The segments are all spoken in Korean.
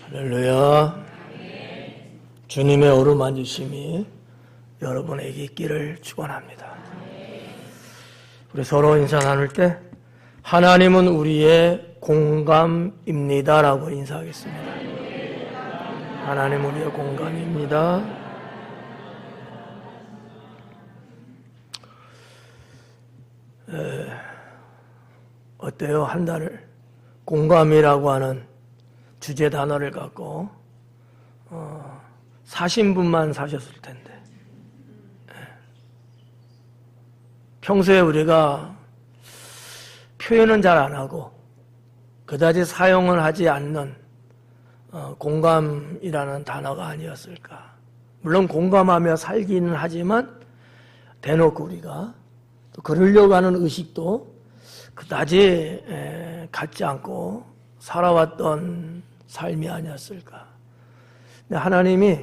할렐루야. 주님의 어루만지심이 여러분에게 있기를 축원합니다. 우리 서로 인사 나눌 때 하나님은 우리의 공감입니다 라고 인사하겠습니다. 하나님 우리의 공감입니다. 어때요? 한 달을 공감이라고 하는 주제 단어를 갖고 사신 분만 사셨을 텐데, 평소에 우리가 표현은 잘 안 하고 그다지 사용을 하지 않는 공감이라는 단어가 아니었을까. 물론 공감하며 살기는 하지만 대놓고 우리가 또 그러려고 하는 의식도 그다지 갖지 않고 살아왔던 삶이 아니었을까. 근데 하나님이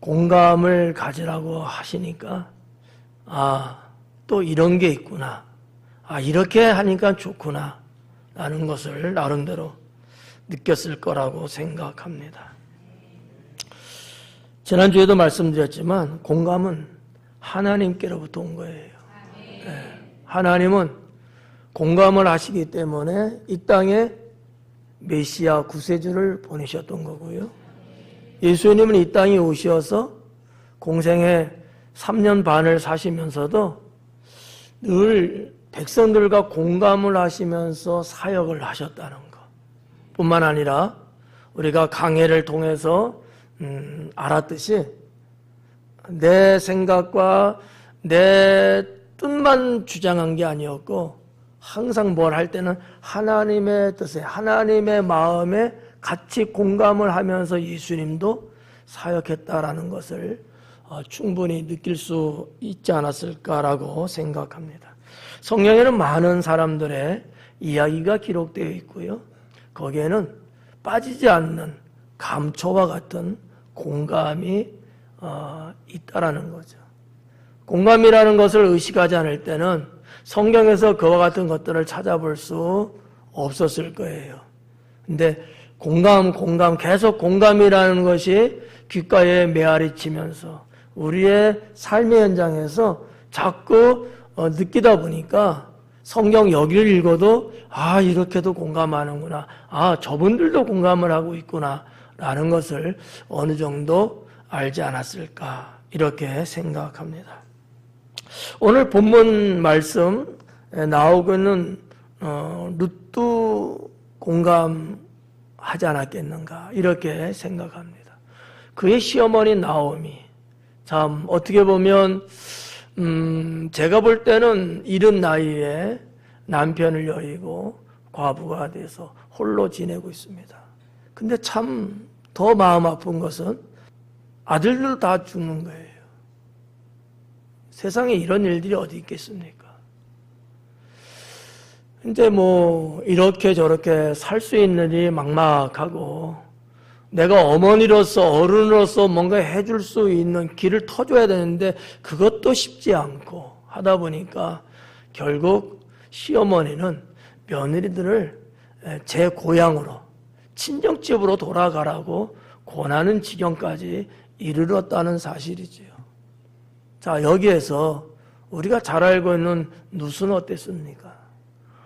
공감을 가지라고 하시니까 또 이런 게 있구나. 이렇게 하니까 좋구나 라는 것을 나름대로 느꼈을 거라고 생각합니다. 지난주에도 말씀드렸지만 공감은 하나님께로부터 온 거예요. 하나님은 공감을 하시기 때문에 이 땅에 메시아 구세주를 보내셨던 거고요. 예수님은 이 땅에 오셔서 공생애 3년 반을 사시면서도 늘 백성들과 공감을 하시면서 사역을 하셨다는 것 뿐만 아니라 우리가 강해를 통해서 알았듯이 내 생각과 내 뜻만 주장한 게 아니었고 항상 뭘 할 때는 하나님의 뜻에, 하나님의 마음에 같이 공감을 하면서 예수님도 사역했다라는 것을 충분히 느낄 수 있지 않았을까라고 생각합니다. 성경에는 많은 사람들의 이야기가 기록되어 있고요. 거기에는 빠지지 않는 감초와 같은 공감이 있다라는 거죠. 공감이라는 것을 의식하지 않을 때는 성경에서 그와 같은 것들을 찾아볼 수 없었을 거예요. 근데 공감 계속 공감이라는 것이 귓가에 메아리 치면서 우리의 삶의 현장에서 자꾸 느끼다 보니까 성경 여기를 읽어도 이렇게도 공감하는구나, 저분들도 공감을 하고 있구나 라는 것을 어느 정도 알지 않았을까 이렇게 생각합니다. 오늘 본문 말씀 나오고 있는 룻도 공감하지 않았겠는가 이렇게 생각합니다. 그의 시어머니 나오미, 참 어떻게 보면 제가 볼 때는 이른 나이에 남편을 여의고 과부가 돼서 홀로 지내고 있습니다. 근데 참 더 마음 아픈 것은 아들들 다 죽는 거예요. 세상에 이런 일들이 어디 있겠습니까? 이제 이렇게 저렇게 살 수 있는 일이 막막하고 내가 어머니로서 어른으로서 뭔가 해줄 수 있는 길을 터줘야 되는데 그것도 쉽지 않고 하다 보니까 결국 시어머니는 며느리들을 제 고향으로 친정집으로 돌아가라고 권하는 지경까지 이르렀다는 사실이지요. 자, 여기에서 우리가 잘 알고 있는 룻은 어땠습니까?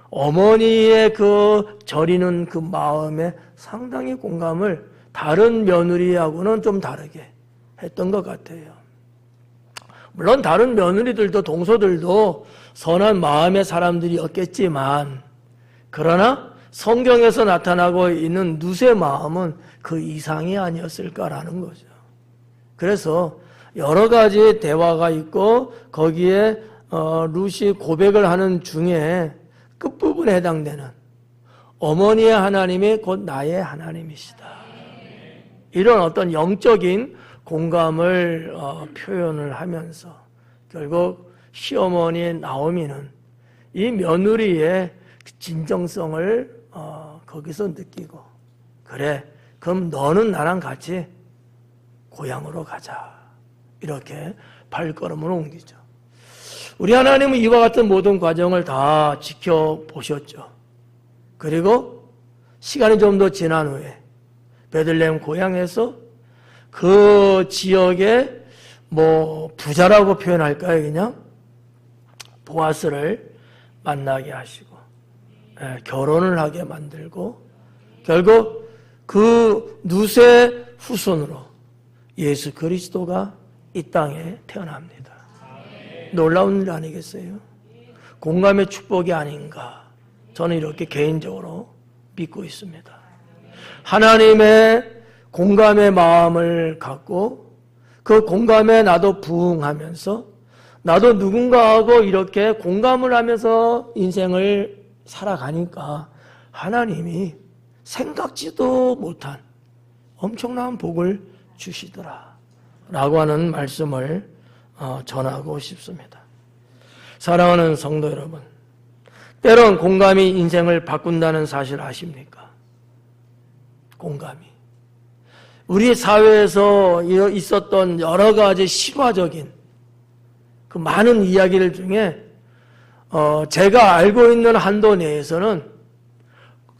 어머니의 그 저리는 그 마음에 상당히 공감을 다른 며느리하고는 좀 다르게 했던 것 같아요. 물론 다른 며느리들도 동서들도 선한 마음의 사람들이었겠지만 그러나 성경에서 나타나고 있는 룻의 마음은 그 이상이 아니었을까라는 거죠. 그래서 여러 가지 대화가 있고 거기에 룻이 고백을 하는 중에 끝부분에 해당되는 어머니의 하나님이 곧 나의 하나님이시다. 이런 어떤 영적인 공감을 표현을 하면서 결국 시어머니 나오미는 이 며느리의 진정성을 거기서 느끼고 그래, 그럼 너는 나랑 같이 고향으로 가자. 이렇게 발걸음을 옮기죠. 우리 하나님은 이와 같은 모든 과정을 다 지켜보셨죠. 그리고 시간이 좀 더 지난 후에 베들레헴 고향에서 그 지역의 부자라고 표현할까요? 그냥 보아스를 만나게 하시고 결혼을 하게 만들고 결국 그 룻의 후손으로 예수 그리스도가 이 땅에 태어납니다. 놀라운 일 아니겠어요? 공감의 축복이 아닌가, 저는 이렇게 개인적으로 믿고 있습니다. 하나님의 공감의 마음을 갖고 그 공감에 나도 부응하면서 나도 누군가하고 이렇게 공감을 하면서 인생을 살아가니까 하나님이 생각지도 못한 엄청난 복을 주시더라 라고 하는 말씀을 전하고 싶습니다. 사랑하는 성도 여러분, 때론 공감이 인생을 바꾼다는 사실 아십니까? 공감이 우리 사회에서 있었던 여러 가지 실화적인 그 많은 이야기들 중에 제가 알고 있는 한도 내에서는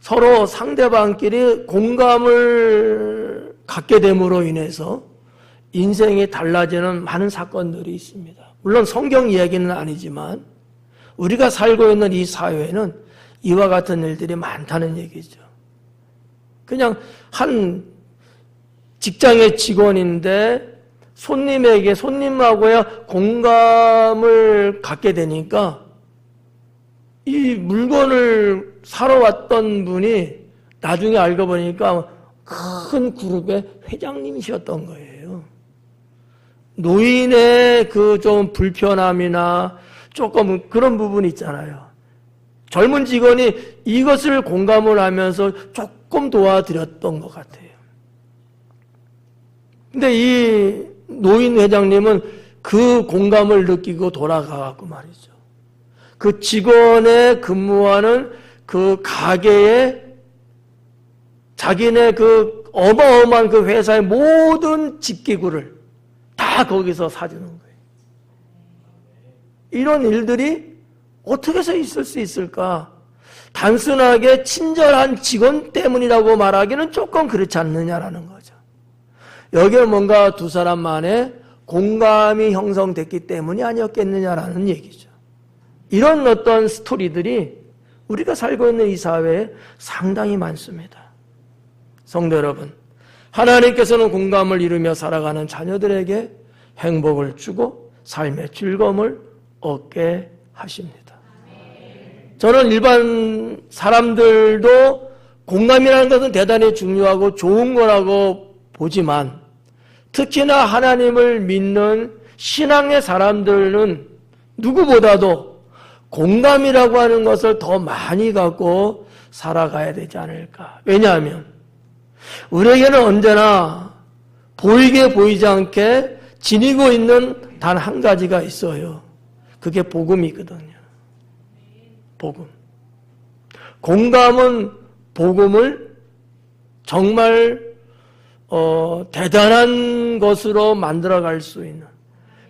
서로 상대방끼리 공감을 갖게 됨으로 인해서 인생이 달라지는 많은 사건들이 있습니다. 물론 성경 이야기는 아니지만 우리가 살고 있는 이 사회에는 이와 같은 일들이 많다는 얘기죠. 그냥 한 직장의 직원인데 손님하고야 공감을 갖게 되니까 이 물건을 사러 왔던 분이 나중에 알고 보니까 큰 그룹의 회장님이셨던 거예요. 노인의 그 좀 불편함이나 조금 그런 부분이 있잖아요. 젊은 직원이 이것을 공감을 하면서 조금 도와드렸던 것 같아요. 근데 이 노인 회장님은 그 공감을 느끼고 돌아가고 말이죠. 그 직원의 근무하는 그 가게에 자기네 그 어마어마한 그 회사의 모든 집기구를 다 거기서 사주는 거예요. 이런 일들이 어떻게 해서 있을 수 있을까? 단순하게 친절한 직원 때문이라고 말하기는 조금 그렇지 않느냐라는 거죠. 여기에 뭔가 두 사람 만에 공감이 형성됐기 때문이 아니었겠느냐라는 얘기죠. 이런 어떤 스토리들이 우리가 살고 있는 이 사회에 상당히 많습니다. 성도 여러분, 하나님께서는 공감을 이루며 살아가는 자녀들에게 행복을 주고 삶의 즐거움을 얻게 하십니다. 저는 일반 사람들도 공감이라는 것은 대단히 중요하고 좋은 거라고 보지만 특히나 하나님을 믿는 신앙의 사람들은 누구보다도 공감이라고 하는 것을 더 많이 갖고 살아가야 되지 않을까. 왜냐하면 우리에게는 언제나 보이게 보이지 않게 지니고 있는 단 한 가지가 있어요. 그게 복음이거든요. 복음. 공감은 복음을 정말 대단한 것으로 만들어갈 수 있는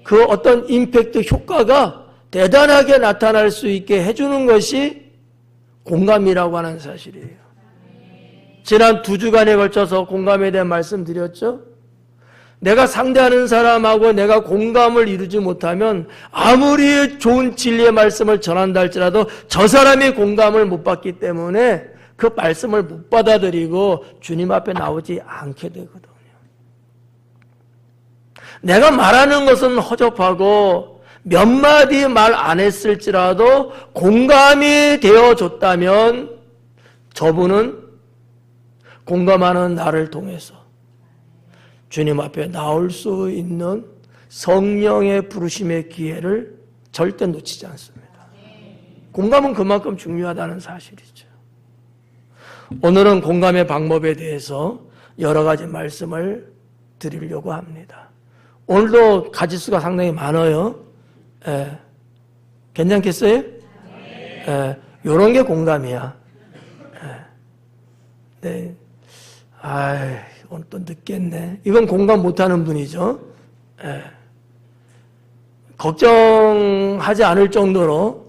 그 어떤 임팩트 효과가 대단하게 나타날 수 있게 해주는 것이 공감이라고 하는 사실이에요. 지난 2주간에 걸쳐서 공감에 대한 말씀드렸죠. 내가 상대하는 사람하고 내가 공감을 이루지 못하면 아무리 좋은 진리의 말씀을 전한다 할지라도 저 사람이 공감을 못 받기 때문에 그 말씀을 못 받아들이고 주님 앞에 나오지 않게 되거든요. 내가 말하는 것은 허접하고 몇 마디 말 안 했을지라도 공감이 되어줬다면 저분은 공감하는 나를 통해서 주님 앞에 나올 수 있는 성령의 부르심의 기회를 절대 놓치지 않습니다. 공감은 그만큼 중요하다는 사실이죠. 오늘은 공감의 방법에 대해서 여러 가지 말씀을 드리려고 합니다. 오늘도 가지수가 상당히 많아요. 괜찮겠어요? 요런 게 공감이야. 네. 오늘 또 늦겠네. 이건 공감 못하는 분이죠. 걱정하지 않을 정도로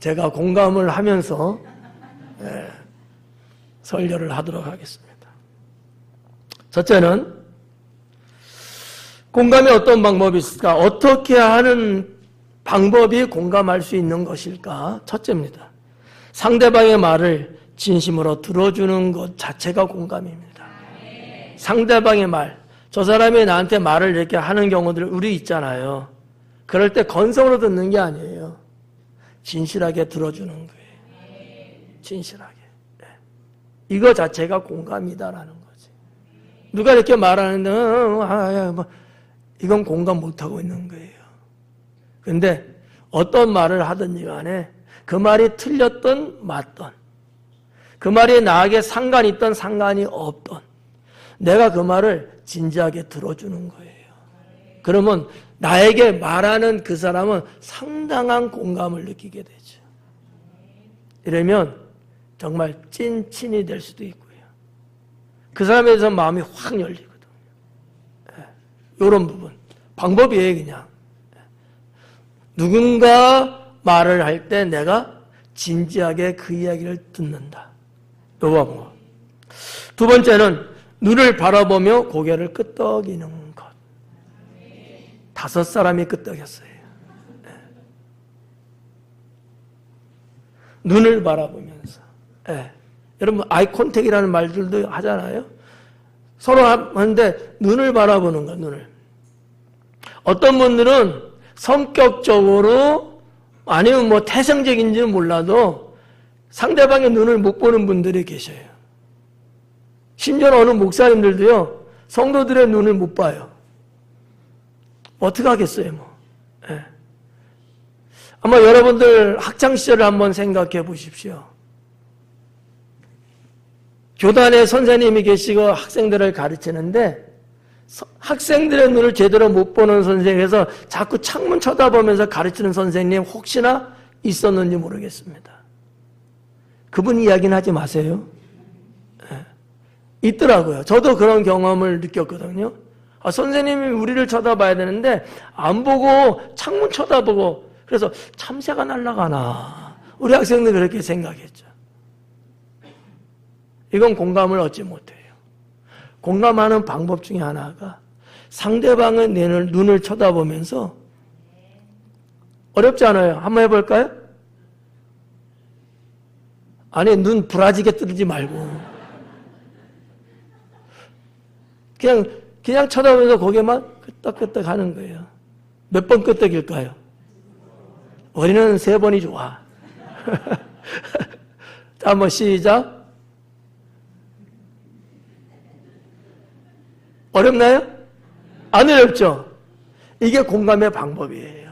제가 공감을 하면서 설교를 하도록 하겠습니다. 첫째는 공감의 어떤 방법이 있을까? 어떻게 하는 방법이 공감할 수 있는 것일까? 첫째입니다. 상대방의 말을 진심으로 들어주는 것 자체가 공감입니다. 상대방의 말, 저 사람이 나한테 말을 이렇게 하는 경우들 우리 있잖아요. 그럴 때 건성으로 듣는 게 아니에요. 진실하게 들어주는 거예요. 진실하게. 이거 자체가 공감이다라는 거지. 누가 이렇게 말하는데 이건 공감 못하고 있는 거예요. 그런데 어떤 말을 하든지 간에 그 말이 틀렸던 맞던, 그 말이 나에게 상관이 있던 상관이 없던, 내가 그 말을 진지하게 들어주는 거예요. 그러면 나에게 말하는 그 사람은 상당한 공감을 느끼게 되죠. 이러면 정말 찐친이 될 수도 있고요. 그 사람에 대해서 마음이 확 열리거든요. 이런 부분. 방법이에요, 그냥. 누군가 말을 할 때 내가 진지하게 그 이야기를 듣는다. 요 방법. 두 번째는 눈을 바라보며 고개를 끄덕이는 것. 5사람이 끄덕였어요. 눈을 바라보면서. 여러분 아이 컨택이라는 말들도 하잖아요. 서로 하는데 눈을 바라보는 거야. 눈을. 어떤 분들은 성격적으로 아니면 뭐 태생적인지는 몰라도 상대방의 눈을 못 보는 분들이 계셔요. 심지어 어느 목사님들도요, 성도들의 눈을 못 봐요. 어떻게 하겠어요, 뭐. 아마 여러분들 학창시절을 한번 생각해 보십시오. 교단에 선생님이 계시고 학생들을 가르치는데 학생들의 눈을 제대로 못 보는 선생님에서 자꾸 창문 쳐다보면서 가르치는 선생님 혹시나 있었는지 모르겠습니다. 그분 이야기는 하지 마세요. 있더라고요. 저도 그런 경험을 느꼈거든요. 선생님이 우리를 쳐다봐야 되는데 안 보고 창문 쳐다보고 그래서 참새가 날아가나 우리 학생들 그렇게 생각했죠. 이건 공감을 얻지 못해요. 공감하는 방법 중에 하나가 상대방의 눈을 쳐다보면서 어렵지 않아요. 한번 해볼까요? 아니 눈 부라지게 뜨지 말고 그냥 쳐다보면서 고개만 끄덕끄덕 하는 거예요. 몇 번 끄덕일까요? 우리는 3번이 좋아. 자, 한번 시작. 어렵나요? 안 어렵죠? 이게 공감의 방법이에요.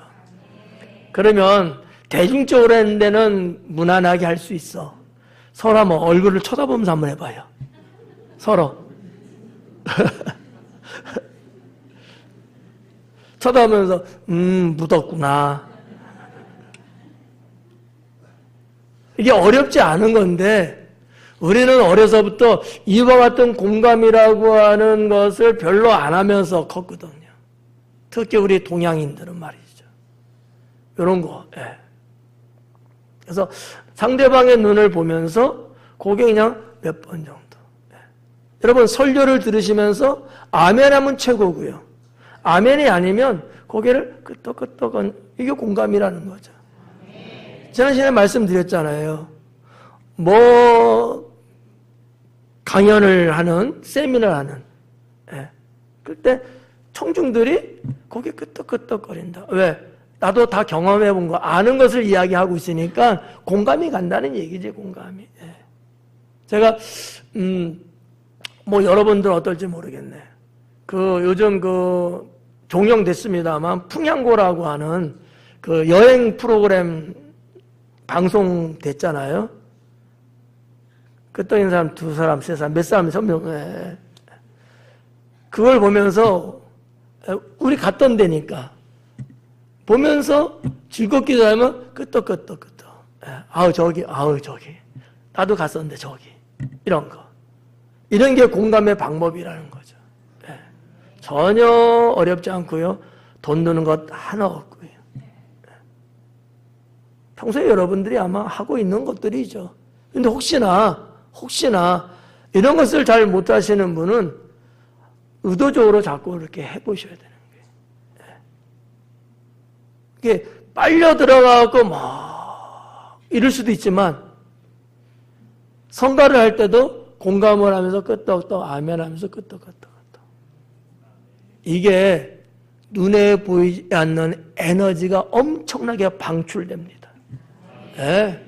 그러면 대중적으로 하는 데는 무난하게 할 수 있어. 서로 한번 얼굴을 쳐다보면서 한번 해봐요. 서로. 쳐다보면서 묻었구나. 이게 어렵지 않은 건데 우리는 어려서부터 이와 같은 공감이라고 하는 것을 별로 안 하면서 컸거든요. 특히 우리 동양인들은 말이죠. 이런 거. 그래서 상대방의 눈을 보면서 고개 그냥 몇 번 정도. 여러분 설교를 들으시면서 아멘 하면 최고고요. 아멘이 아니면 고개를 끄덕끄덕 이게 공감이라는 거죠. 지난 시간에 말씀드렸잖아요. 뭐 강연을 하는 세미나를 하는 그때 청중들이 고개 끄덕끄덕거린다. 왜? 나도 다 경험해 본 거 아는 것을 이야기하고 있으니까 공감이 간다는 얘기지. 공감이. 제가 뭐 여러분들 어떨지 모르겠네. 요즘 종영됐습니다만 풍양고라고 하는 그 여행 프로그램 방송됐잖아요. 그 떠있는 사람 2사람, 3사람, 몇 사람이 선명. 그걸 보면서 우리 갔던 데니까 보면서 즐겁기도 하면 끄덕끄덕. 아우 저기. 나도 갔었는데 저기. 이런 거. 이런 게 공감의 방법이라는 거죠. 전혀 어렵지 않고요. 돈 드는 것 하나 없고요. 평소에 여러분들이 아마 하고 있는 것들이죠. 근데 혹시나 이런 것을 잘 못하시는 분은 의도적으로 자꾸 이렇게 해보셔야 되는 거예요. 이게 빨려 들어가고 막 이럴 수도 있지만 성가를 할 때도 공감을 하면서 끄떡끄떡 아멘 하면서 끄떡끄떡 이게 눈에 보이지 않는 에너지가 엄청나게 방출됩니다. 네.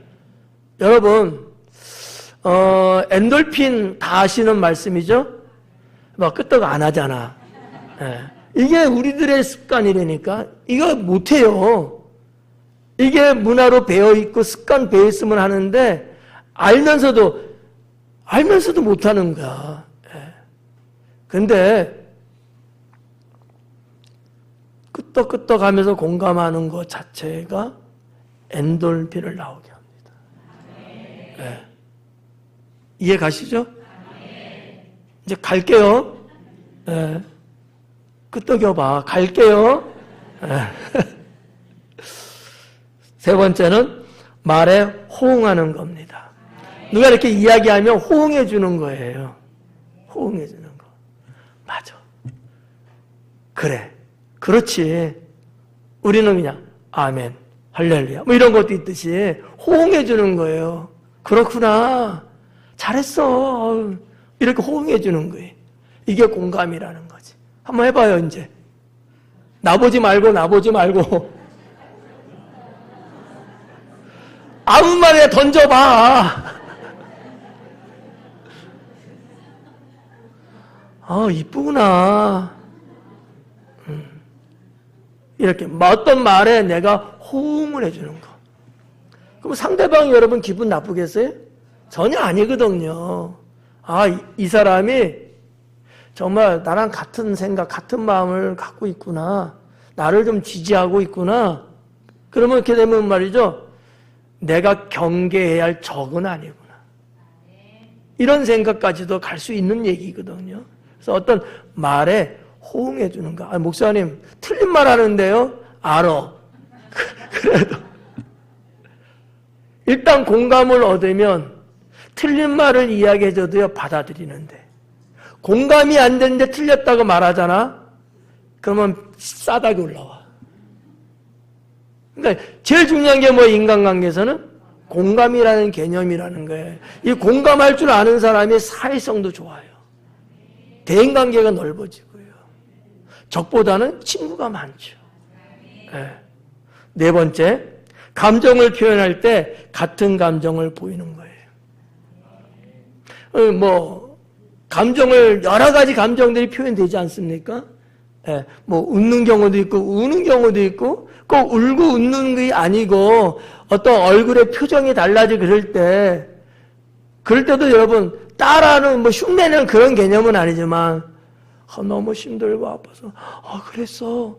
여러분 엔돌핀 다 아시는 말씀이죠? 막 끄떡 안 하잖아. 네. 이게 우리들의 습관이라니까 이거 못해요. 이게 문화로 배어있고 습관 배어있으면 하는데 알면서도 못하는 거야. 근데 끄떡끄떡 하면서 공감하는 것 자체가 엔돌핀을 나오게 합니다. 네. 이해 가시죠? 이제 갈게요. 네. 끄떡여봐. 갈게요. 네. 세 번째는 말에 호응하는 겁니다. 누가 이렇게 이야기하면 호응해 주는 거예요. 호응해 주는 거. 맞아. 그래. 그렇지. 우리는 그냥 아멘, 할렐루야 뭐 이런 것도 있듯이 호응해 주는 거예요. 그렇구나. 잘했어. 이렇게 호응해 주는 거예요. 이게 공감이라는 거지. 한번 해봐요 이제. 나보지 말고 아무 말에 던져봐. 이쁘구나. 이렇게 어떤 말에 내가 호응을 해주는 거. 그럼 상대방이 여러분 기분 나쁘겠어요? 전혀 아니거든요. 이 사람이 정말 나랑 같은 생각, 같은 마음을 갖고 있구나. 나를 좀 지지하고 있구나. 그러면 이렇게 되면 말이죠. 내가 경계해야 할 적은 아니구나. 이런 생각까지도 갈 수 있는 얘기거든요. 그래서 어떤 말에 호응해 주는 거. 목사님 틀린 말 하는데요. 알아. 그래도 일단 공감을 얻으면 틀린 말을 이야기해 줘도요 받아들이는데 공감이 안 되는데 틀렸다고 말하잖아. 그러면 싸다기 올라와. 그러니까 제일 중요한 게 뭐 인간관계에서는 공감이라는 개념이라는 거예요. 이 공감할 줄 아는 사람이 사회성도 좋아요. 대인관계가 넓어지고요. 적보다는 친구가 많죠. 네 번째, 감정을 표현할 때 같은 감정을 보이는 거예요. 감정을 여러 가지 감정들이 표현되지 않습니까? 뭐 웃는 경우도 있고 우는 경우도 있고 꼭 울고 웃는 게 아니고 어떤 얼굴의 표정이 달라지고 그럴 때도 여러분 따라하는 흉내내는 그런 개념은 아니지만 너무 힘들고 아파서 그랬어.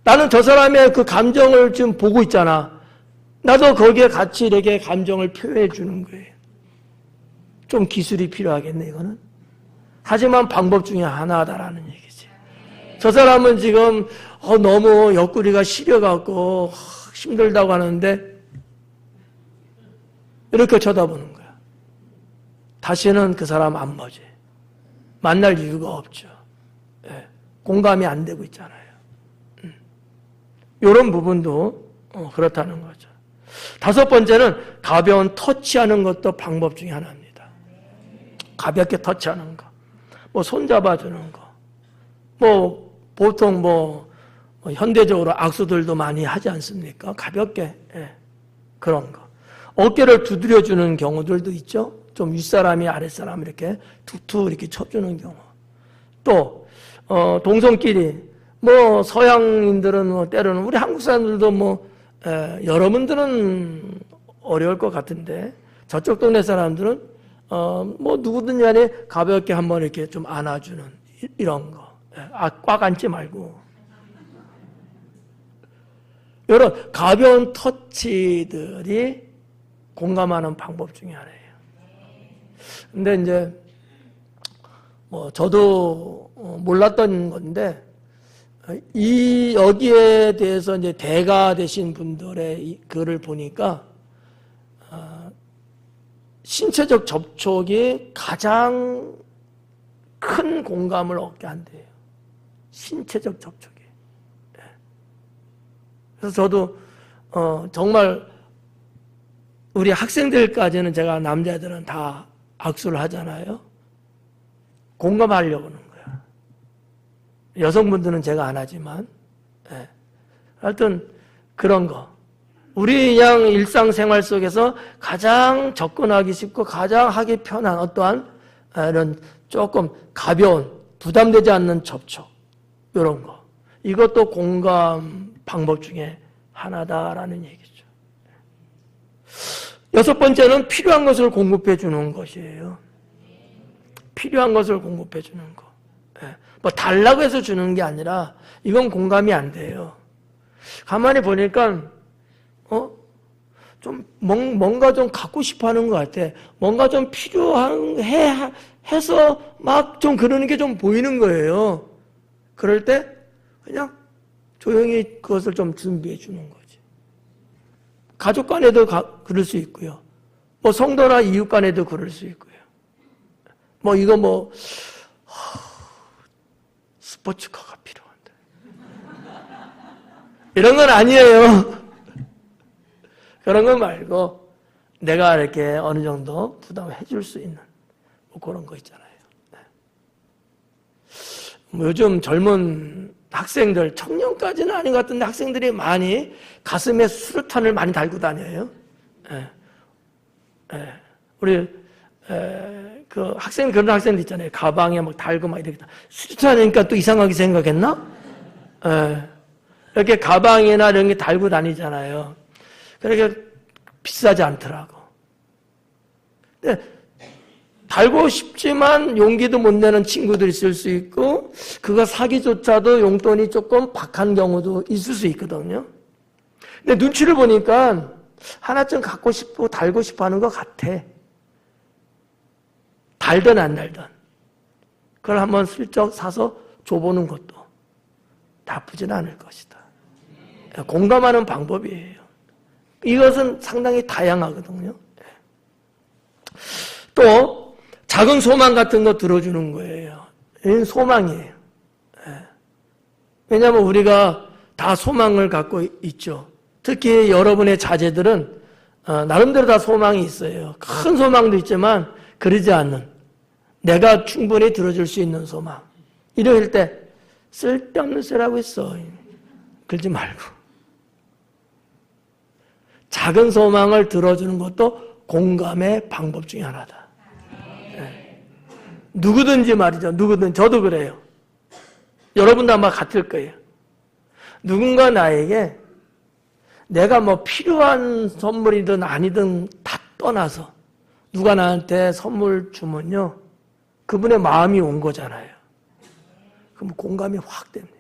나는 저 사람의 그 감정을 지금 보고 있잖아. 나도 거기에 같이 이렇게 감정을 표현해 주는 거예요. 좀 기술이 필요하겠네 이거는. 하지만 방법 중에 하나다라는 얘기지. 저 사람은 지금 너무 옆구리가 시려갖고 힘들다고 하는데 이렇게 쳐다보는 거야. 다시는 그 사람 안 보지. 만날 이유가 없죠. 공감이 안 되고 있잖아요. 이런 부분도 그렇다는 거죠. 다섯 번째는 가벼운 터치하는 것도 방법 중에 하나입니다. 가볍게 터치하는 거, 손잡아주는 거, 보통 현대적으로 악수들도 많이 하지 않습니까? 가볍게 그런 거. 어깨를 두드려주는 경우들도 있죠. 좀 윗사람이 아랫사람 이렇게 툭툭 이렇게 쳐주는 경우. 또 동성끼리 서양인들은 때로는 우리 한국 사람들도 여러분들은 어려울 것 같은데 저쪽 동네 사람들은 누구든지 간에 가볍게 한번 이렇게 좀 안아주는 이런 거. 꽉 앉지 말고. 이런 가벼운 터치들이 공감하는 방법 중에 하나예요. 근데 이제 저도 몰랐던 건데 여기에 대해서 이제 대가 되신 분들의 글을 보니까 신체적 접촉이 가장 큰 공감을 얻게 한대요. 신체적 접촉이. 그래서 저도 정말 우리 학생들까지는 제가 남자들은 다 악수를 하잖아요. 공감하려고 하는 거야. 여성분들은 제가 안 하지만. 하여튼 그런 거. 우리 그냥 일상생활 속에서 가장 접근하기 쉽고 가장 하기 편한 어떠한 이런 조금 가벼운 부담되지 않는 접촉, 이런 거. 이것도 공감 방법 중에 하나다라는 얘기죠. 여섯 번째는 필요한 것을 공급해 주는 것이에요. 필요한 것을 공급해 주는 거. 뭐 달라고 해서 주는 게 아니라 이건 공감이 안 돼요. 가만히 보니까 좀 뭔가 좀 갖고 싶어 하는 것 같아. 뭔가 좀 해서 막 좀 그러는 게 좀 보이는 거예요. 그럴 때 그냥 조용히 그것을 좀 준비해 주는 거지. 가족 간에도 그럴 수 있고요. 뭐 성도나 이웃 간에도 그럴 수 있고요. 뭐 이거 스포츠카가 필요한데. 이런 건 아니에요. 그런 거 말고 내가 이렇게 어느 정도 부담을 해줄 수 있는 뭐 그런 거 있잖아요. 뭐 요즘 젊은 학생들, 청년까지는 아닌 것 같은데 학생들이 많이 가슴에 수류탄을 많이 달고 다녀요. 우리 그 학생, 그런 학생들 있잖아요. 가방에 막 달고 막 이렇게. 수류탄이니까 또 이상하게 생각했나? 이렇게 가방이나 이런 게 달고 다니잖아요. 그러니까 비싸지 않더라고. 근데 달고 싶지만 용기도 못 내는 친구들이 있을 수 있고, 그거 사기조차도 용돈이 조금 박한 경우도 있을 수 있거든요. 근데 눈치를 보니까 하나쯤 갖고 싶고 달고 싶어 하는 것 같아. 달든 안 달든. 그걸 한번 슬쩍 사서 줘보는 것도 나쁘진 않을 것이다. 공감하는 방법이에요. 이것은 상당히 다양하거든요. 또 작은 소망 같은 거 들어주는 거예요. 이건 소망이에요. 왜냐하면 우리가 다 소망을 갖고 있죠. 특히 여러분의 자제들은 나름대로 다 소망이 있어요. 큰 소망도 있지만 그러지 않는, 내가 충분히 들어줄 수 있는 소망. 이럴 때 쓸데없는 쎄라고 했어. 그러지 말고. 작은 소망을 들어주는 것도 공감의 방법 중에 하나다. 누구든지 말이죠. 누구든. 저도 그래요. 여러분도 아마 같을 거예요. 누군가 나에게 내가 뭐 필요한 선물이든 아니든 다 떠나서 누가 나한테 선물 주면요, 그분의 마음이 온 거잖아요. 그럼 공감이 확 됩니다.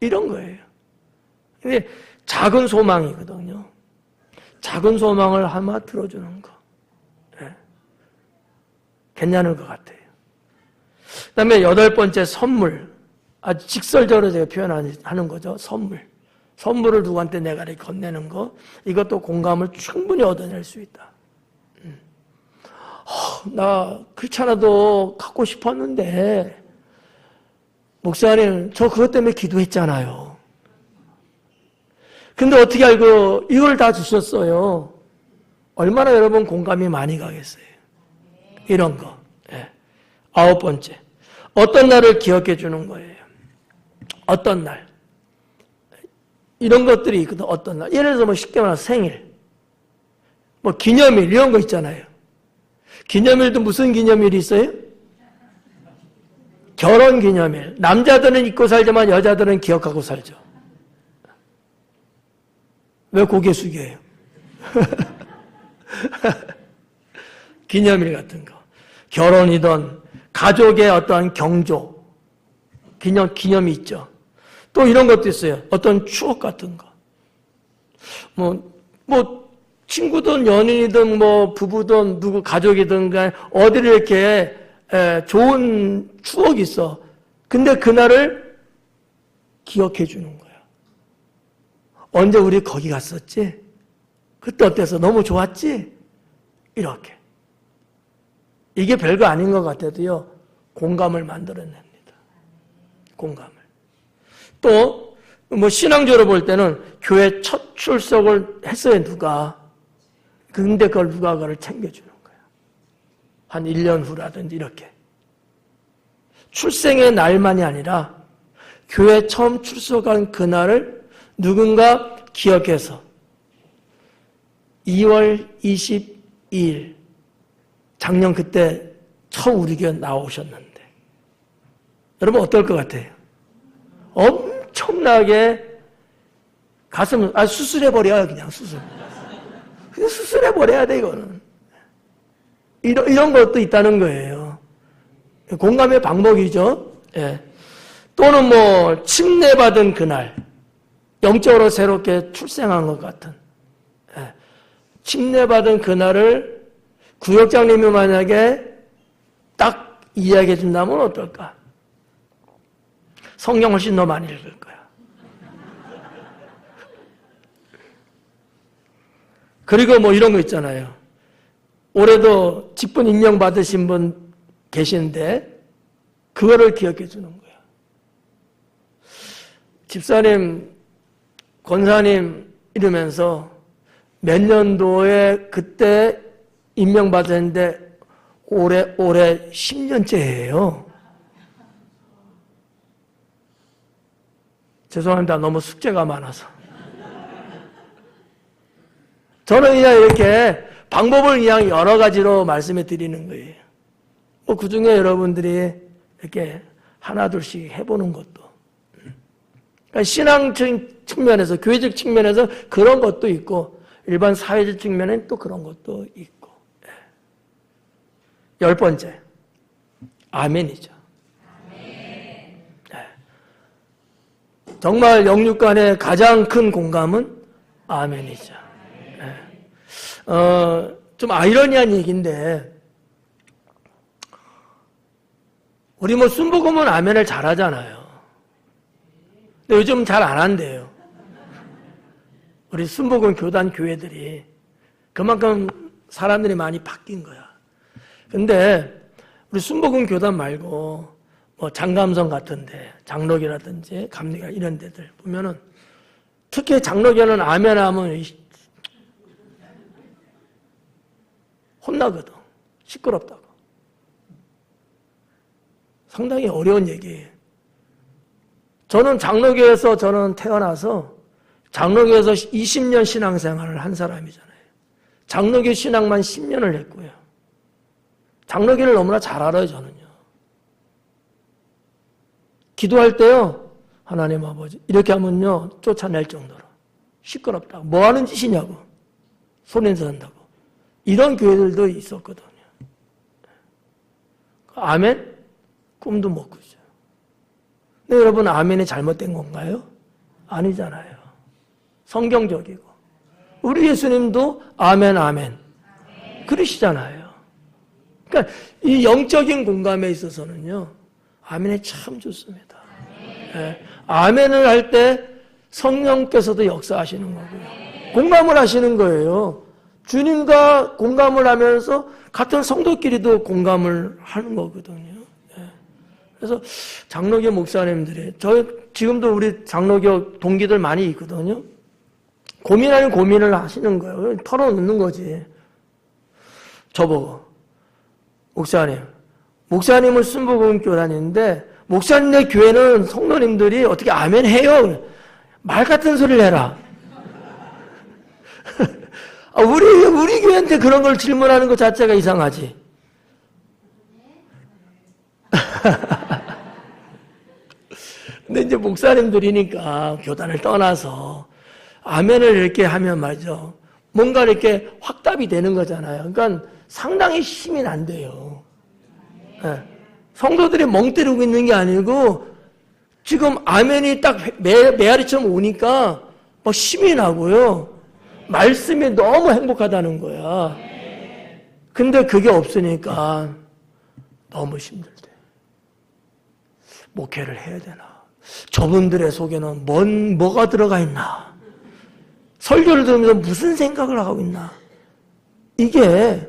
이런 거예요. 근데 작은 소망이거든요. 작은 소망을 하나 들어주는 거. 괜찮을 것 같아요. 그 다음에 8번째, 선물. 아주 직설적으로 제가 표현하는 거죠. 선물. 선물을 누구한테 내가 이렇게 건네는 거. 이것도 공감을 충분히 얻어낼 수 있다. 나 그렇지 않아도 갖고 싶었는데, 목사님, 저 그것 때문에 기도했잖아요. 근데 어떻게 알고 이걸 다 주셨어요? 얼마나 여러분 공감이 많이 가겠어요? 이런 거. 9번째. 어떤 날을 기억해 주는 거예요. 어떤 날. 이런 것들이 있거든. 어떤 날. 예를 들어서 뭐 쉽게 말해서 생일. 뭐 기념일 이런 거 있잖아요. 기념일도 무슨 기념일이 있어요? 결혼 기념일. 남자들은 잊고 살지만 여자들은 기억하고 살죠. 왜 고개 숙여요? 기념일 같은 거. 결혼이든 가족의 어떠한 경조, 기념이 있죠. 또 이런 것도 있어요. 어떤 추억 같은 거. 뭐 친구든 연인이든 뭐 부부든 누구 가족이든 간에 어디를 이렇게 좋은 추억이 있어. 근데 그날을 기억해 주는 거야. 언제 우리 거기 갔었지? 그때 어땠어? 너무 좋았지? 이렇게. 이게 별거 아닌 것 같아도요, 공감을 만들어냅니다. 공감을. 또, 신앙적으로 볼 때는 교회 첫 출석을 했어요, 누가. 근데 그걸 누가 그걸 챙겨주는 거예요. 한 1년 후라든지 이렇게. 출생의 날만이 아니라 교회 처음 출석한 그날을 누군가 기억해서 2월 22일 작년 그때 처음 우리 교회 나오셨는데 여러분 어떨 것 같아요? 엄청나게 가슴을 수술해버려요. 그냥 수술해버려야 돼. 이거는 이런 것도 있다는 거예요. 공감의 방법이죠. 예. 또는 침례받은 그날 영적으로 새롭게 출생한 것 같은 침례받은 그날을 구역장님이 만약에 딱 이야기해 준다면 어떨까? 성경 훨씬 더 많이 읽을 거야. 그리고 이런 거 있잖아요. 올해도 직분 임명 받으신 분 계시는데 그거를 기억해 주는 거야. 집사님, 권사님 이러면서 몇 년도에 그때 임명받았는데 올해 10년째예요. 죄송합니다. 너무 숙제가 많아서. 저는 그냥 이렇게 방법을 그냥 여러 가지로 말씀해 드리는 거예요. 그 중에 여러분들이 이렇게 하나둘씩 해보는 것도. 그러니까 신앙적 측면에서, 교회적 측면에서 그런 것도 있고, 일반 사회적 측면에는 또 그런 것도 있고. 10번째, 아멘이죠. 네. 정말 영육 간의 가장 큰 공감은 아멘이죠. 네. 좀 아이러니한 얘기인데, 우리 순복음은 아멘을 잘하잖아요. 근데 요즘 잘 안 한대요. 우리 순복음 교단 교회들이 그만큼 사람들이 많이 바뀐 거야. 근데 우리 순복음 교단 말고 장감성 같은데 장로교라든지 감리교 이런 데들 보면은 특히 장로교는 아멘 하면 혼나거든. 시끄럽다고. 상당히 어려운 얘기예요. 저는 장로교에서 태어나서 장로교에서 20년 신앙생활을 한 사람이잖아요. 장로교 신앙만 10년을 했고요. 장로교를 너무나 잘 알아요, 저는요. 기도할 때요, 하나님 아버지, 이렇게 하면요, 쫓아낼 정도로. 시끄럽다고. 뭐 하는 짓이냐고. 손냄새 난다고. 이런 교회들도 있었거든요. 아멘? 꿈도 못 꾸죠. 근데 여러분, 아멘이 잘못된 건가요? 아니잖아요. 성경적이고. 우리 예수님도 아멘, 아멘. 그러시잖아요. 그러니까 이 영적인 공감에 있어서는요, 아멘이 참 좋습니다. 네. 아멘을 할 때 성령께서도 역사하시는 거고요. 공감을 하시는 거예요. 주님과 공감을 하면서 같은 성도끼리도 공감을 하는 거거든요. 네. 그래서 장로교 목사님들이, 지금도 우리 장로교 동기들 많이 있거든요. 고민하는 고민을 하시는 거예요. 털어놓는 거지. 저보고, 목사님은 순복음 교단인데, 목사님네 교회는 성도님들이 어떻게 아멘 해요? 말 같은 소리를 해라. 우리 교회한테 그런 걸 질문하는 것 자체가 이상하지. 근데 이제 목사님들이니까 교단을 떠나서 아멘을 이렇게 하면 말이죠. 뭔가 이렇게 확답이 되는 거잖아요. 그러니까 상당히 힘이 난대요. 네. 성도들이 멍 때리고 있는 게 아니고 지금 아멘이 딱 메아리처럼 오니까 막 힘이 나고요. 말씀이 너무 행복하다는 거야. 근데 그게 없으니까 너무 힘들대. 목회를 해야 되나? 저분들의 속에는 뭐가 들어가 있나? 설교를 들으면서 무슨 생각을 하고 있나? 이게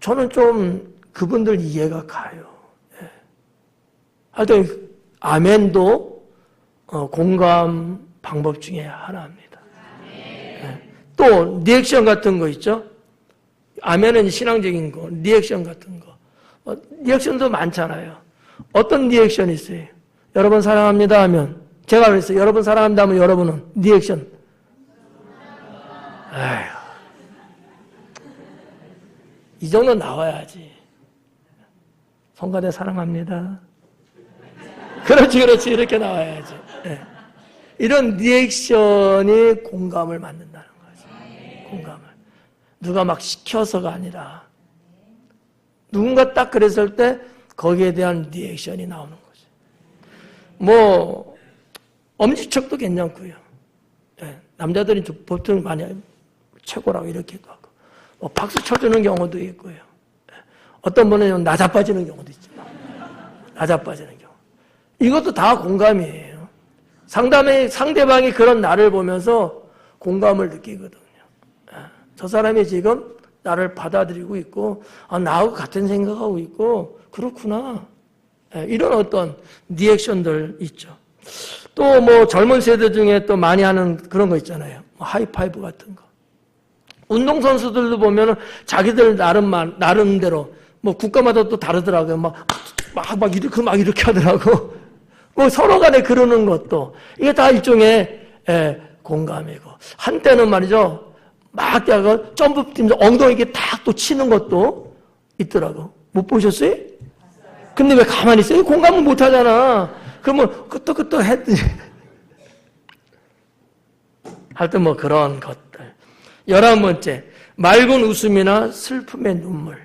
저는 좀 그분들 이해가 가요. 예. 하여튼 아멘도 공감 방법 중에 하나입니다. 예. 또 리액션 같은 거 있죠. 아멘은 신앙적인 거, 리액션 같은 거. 리액션도 많잖아요. 어떤 리액션이 있어요? 여러분 사랑합니다 하면, 제가 그랬어요. 여러분 사랑합니다 하면 여러분은 리액션. 아휴, 이 정도 나와야지. 성가대 사랑합니다. 그렇지. 이렇게 나와야지. 네. 이런 리액션이 공감을 만든다는 거죠. 공감을. 누가 막 시켜서가 아니라 누군가 딱 그랬을 때 거기에 대한 리액션이 나오는 거죠. 뭐 엄지척도 괜찮고요. 네. 남자들이 보통 많이 최고라고 이렇게 하고 뭐 박수 쳐주는 경우도 있고요. 네. 어떤 분은 나자빠지는 경우도 있죠. 나자빠지는 경우. 이것도 다 공감이에요. 상대방이 그런 나를 보면서 공감을 느끼거든요. 저 사람이 지금 나를 받아들이고 있고, 나하고 같은 생각하고 있고, 그렇구나. 이런 어떤 리액션들 있죠. 또 뭐 젊은 세대 중에 또 많이 하는 그런 거 있잖아요. 하이파이브 같은 거. 운동선수들도 보면은 자기들 나름대로, 뭐 국가마다 또 다르더라고요. 막 이렇게 하더라고. 뭐 서로 간에 그러는 것도, 이게 다 일종의, 공감이고. 한때는 말이죠. 막 점프팀에서 엉덩이 이렇게 탁 또 치는 것도 있더라고. 못 보셨어요? 근데 왜 가만히 있어요? 공감은 못 하잖아. 그러면 끄떡끄떡 했더니. 하여튼 뭐 그런 것들. 11번째, 맑은 웃음이나 슬픔의 눈물.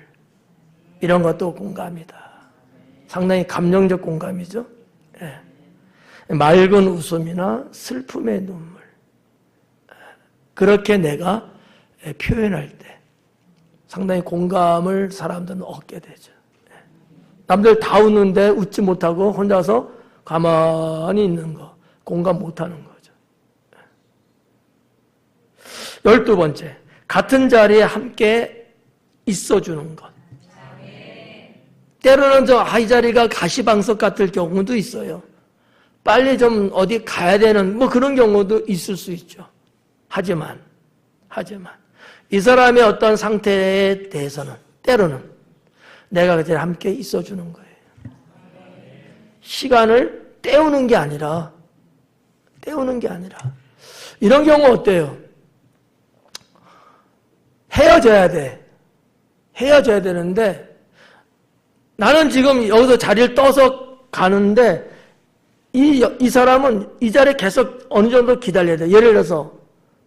이런 것도 공감이다. 상당히 감정적 공감이죠. 예. 맑은 웃음이나 슬픔의 눈물. 그렇게 내가 표현할 때 상당히 공감을 사람들은 얻게 되죠. 남들 다 웃는데 웃지 못하고 혼자서 가만히 있는 거, 공감 못하는 거죠. 12번째, 같은 자리에 함께 있어주는 것. 때로는 이 자리가 가시방석 같을 경우도 있어요. 빨리 좀 어디 가야 되는 뭐 그런 경우도 있을 수 있죠. 하지만 이 사람의 어떤 상태에 대해서는 때로는 내가 그때 함께 있어주는 거예요. 시간을 때우는 게 아니라 이런 경우 어때요? 헤어져야 되는데 나는 지금 여기서 자리를 떠서 가는데 이 사람은 이 자리에 계속 어느 정도 기다려야 돼. 예를 들어서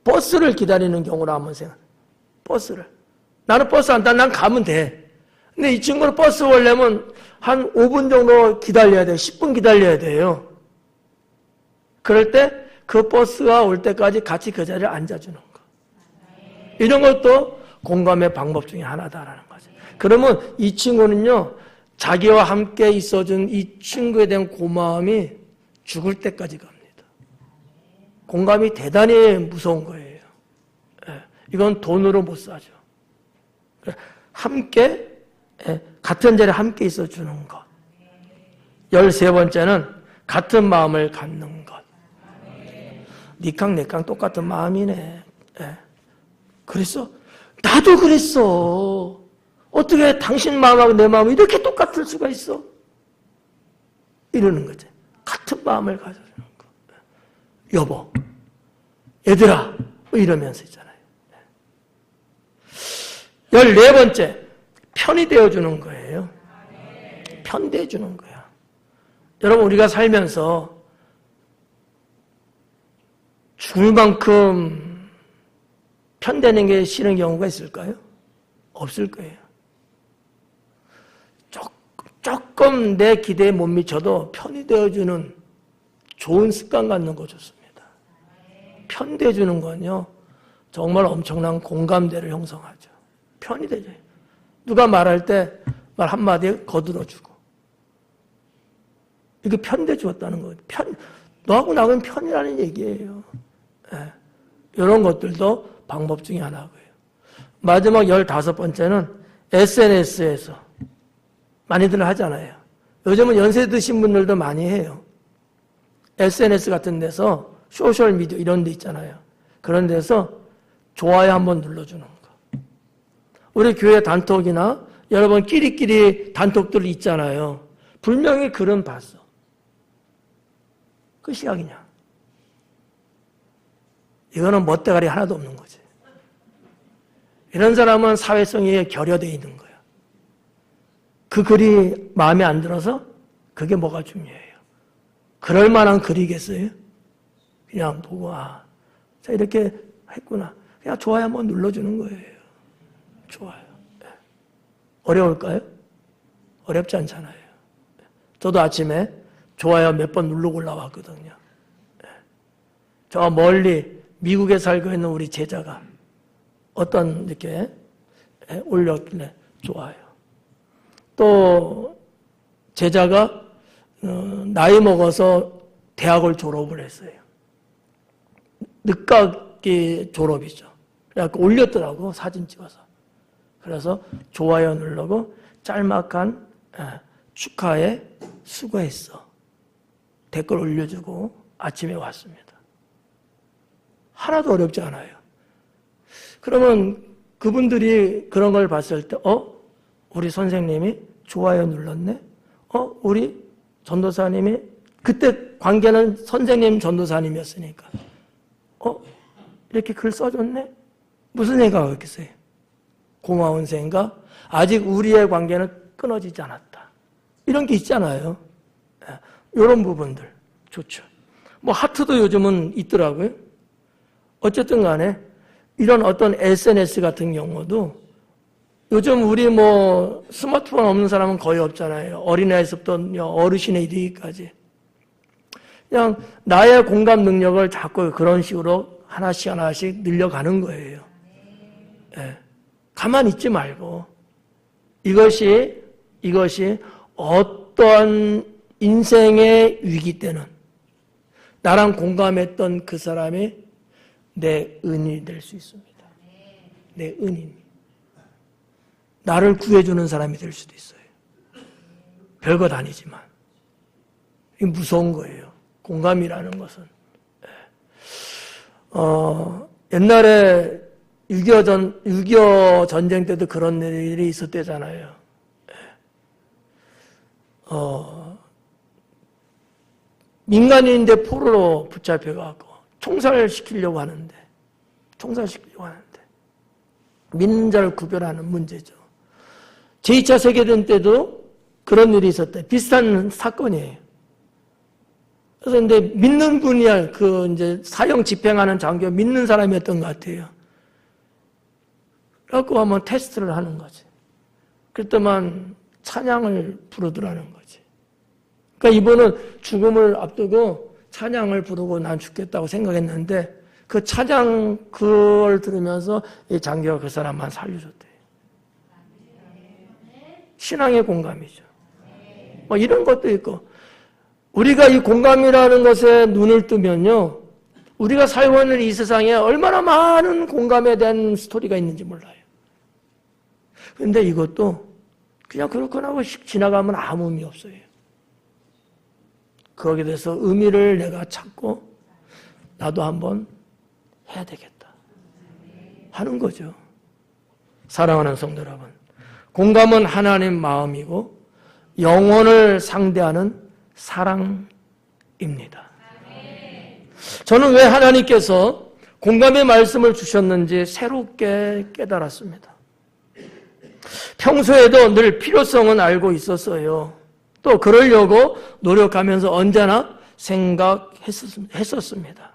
버스를 기다리는 경우로 한번 생각해. 버스를. 나는 버스 안 타. 난 가면 돼. 근데 이 친구는 버스 오려면 한 5분 정도 기다려야 돼요. 10분 기다려야 돼요. 그럴 때 그 버스가 올 때까지 같이 그 자리에 앉아주는 거. 이런 것도 공감의 방법 중에 하나다라는 거죠. 그러면 이 친구는요, 자기와 함께 있어준 이 친구에 대한 고마움이 죽을 때까지 갑니다. 공감이 대단히 무서운 거예요. 이건 돈으로 못 사죠. 함께, 같은 자리에 함께 있어주는 것. 13번째는 같은 마음을 갖는 것. 니캉 내캉 똑같은 마음이네. 그랬어? 나도 그랬어. 어떻게 당신 마음하고 내 마음이 이렇게 똑같을 수가 있어? 이러는 거지. 같은 마음을 가져주는 거. 여보, 얘들아, 뭐 이러면서 있잖아요. 14번째, 편이 되어주는 거예요. 편대해주는 거야. 여러분, 우리가 살면서 죽을 만큼 편되는 게 싫은 경우가 있을까요? 없을 거예요. 조금 내 기대에 못 미쳐도 편이 되어주는 좋은 습관 갖는 거 좋습니다. 편대해주는 건요, 정말 엄청난 공감대를 형성하죠. 편이 되죠. 누가 말할 때 말 한마디에 거들어주고. 이게 편대 주었다는 거예요. 너하고 나하고는 편이라는 얘기예요. 이런 것들도 방법 중에 하나고요. 마지막 15번째는 SNS에서 많이들 하잖아요. 요즘은 연세 드신 분들도 많이 해요. SNS 같은 데서 소셜미디어 이런 데 있잖아요. 그런 데서 좋아요 한번 눌러주는 거. 우리 교회 단톡이나 여러분 끼리끼리 단톡들 있잖아요. 분명히 글은 봤어. 끝이야 그냥. 이거는 멋대가리 하나도 없는 거지. 이런 사람은 사회성이 결여되어 있는 거야. 그 글이 마음에 안 들어서 그게 뭐가 중요해요. 그럴 만한 글이겠어요? 그냥 보고 자 이렇게 했구나. 그냥 좋아요 한번 눌러주는 거예요. 좋아요. 어려울까요? 어렵지 않잖아요. 저도 아침에 좋아요 몇 번 누르고 올라왔거든요. 저 멀리 미국에 살고 있는 우리 제자가 어떤 이렇게 올렸길래 좋아요. 또 제자가 나이 먹어서 대학을 졸업을 했어요. 늦깎이 졸업이죠. 그래갖고 올렸더라고 사진 찍어서. 그래서 좋아요 누르고 짤막한 축하해 수고했어. 댓글 올려주고 아침에 왔습니다. 하나도 어렵지 않아요. 그러면 그분들이 그런 걸 봤을 때 우리 선생님이 좋아요 눌렀네? 우리 전도사님이 그때 관계는 선생님 전도사님이었으니까 이렇게 글 써줬네? 무슨 생각이겠어요? 고마운 생각? 아직 우리의 관계는 끊어지지 않았다. 이런 게 있잖아요. 이런 부분들 좋죠. 뭐 하트도 요즘은 있더라고요. 어쨌든 간에 이런 어떤 SNS 같은 경우도 요즘 우리 뭐 스마트폰 없는 사람은 거의 없잖아요. 어린아이에서부터 어르신에 이르기까지. 그냥 나의 공감 능력을 자꾸 그런 식으로 하나씩 늘려가는 거예요. 예. 가만히 있지 말고 이것이 어떤 인생의 위기 때는 나랑 공감했던 그 사람이 내 은인이 될 수 있습니다. 내 은인. 나를 구해주는 사람이 될 수도 있어요. 별것 아니지만. 이게 무서운 거예요. 공감이라는 것은. 옛날에 6.25 전쟁 때도 그런 일이 있었대잖아요. 민간인인데 포로로 붙잡혀갖고 총살시키려고 하는데 믿는 자를 구별하는 문제죠. 제2차 세계대전 때도 그런 일이 있었대. 비슷한 사건이에요. 그래서 근데 믿는 분이야, 이제 사형 집행하는 장교 믿는 사람이었던 것 같아요. 그래갖고 한번 테스트를 하는 거지. 그랬더만 찬양을 부르더라는 거지. 그러니까 이분은 죽음을 앞두고 찬양을 부르고 난 죽겠다고 생각했는데 그 찬양 그걸 들으면서 이 장교가 그 사람만 살려줬대. 신앙의 공감이죠. 뭐 이런 것도 있고 우리가 이 공감이라는 것에 눈을 뜨면요. 우리가 살고 있는 이 세상에 얼마나 많은 공감에 대한 스토리가 있는지 몰라요. 그런데 이것도 그냥 그렇거나 하고 지나가면 아무 의미 없어요. 거기에 대해서 의미를 내가 찾고 나도 한번 해야 되겠다 하는 거죠. 사랑하는 성도 여러분, 공감은 하나님 마음이고 영혼을 상대하는 사랑입니다. 저는 왜 하나님께서 공감의 말씀을 주셨는지 새롭게 깨달았습니다. 평소에도 늘 필요성은 알고 있었어요. 또 그러려고 노력하면서 언제나 생각했었습니다.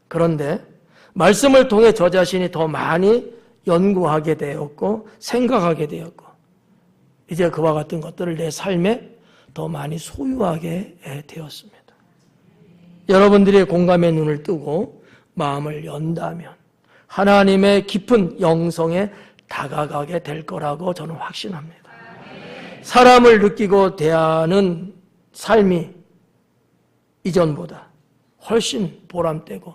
그런데 말씀을 통해 저 자신이 더 많이 연구하게 되었고 생각하게 되었고 이제 그와 같은 것들을 내 삶에 더 많이 소유하게 되었습니다. 여러분들이 공감의 눈을 뜨고 마음을 연다면 하나님의 깊은 영성에 다가가게 될 거라고 저는 확신합니다. 사람을 느끼고 대하는 삶이 이전보다 훨씬 보람되고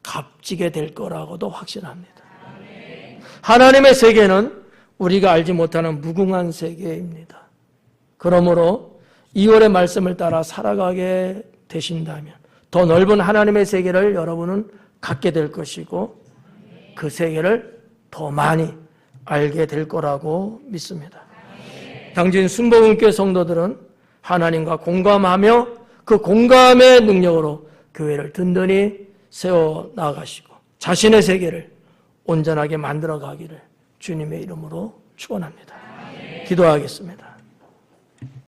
값지게 될 거라고도 확신합니다. 하나님의 세계는 우리가 알지 못하는 무궁한 세계입니다. 그러므로 2월의 말씀을 따라 살아가게 되신다면 더 넓은 하나님의 세계를 여러분은 갖게 될 것이고 그 세계를 더 많이 알게 될 거라고 믿습니다. 당진 순복음교회 성도들은 하나님과 공감하며 그 공감의 능력으로 교회를 든든히 세워 나가시고 자신의 세계를 온전하게 만들어 가기를 주님의 이름으로 축원합니다. 기도하겠습니다.